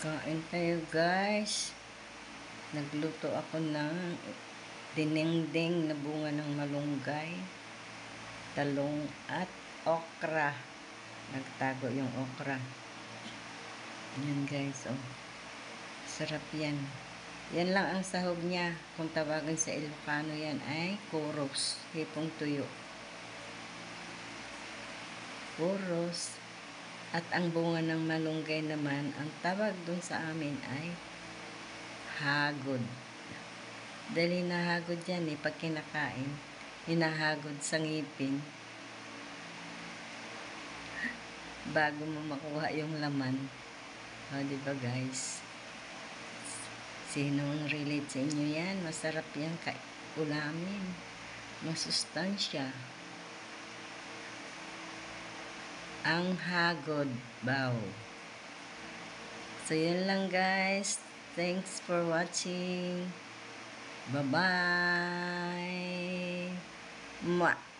Kain tayo guys. Nagluto ako ng dinengdeng na bunga ng malunggay, talong at okra. Nagtago yung okra. Yan guys, oh. Sarap yan. Yan lang ang sahog niya. Kung tawagan sa Ilocano yan ay kuros, hipong tuyo. Kuros. At ang bunga ng malunggay naman, ang tawag dun sa amin ay hagod. Dali nahagod yan pag kinakain. Hinahagod sa ngipin. Bago mo makuha yung laman. O, diba guys? Sinong relate sa inyo yan? Masarap yan ulamin. Masustansya. Ang hagod baw. So, yun lang guys. Thanks for watching. Bye-bye. Mwah.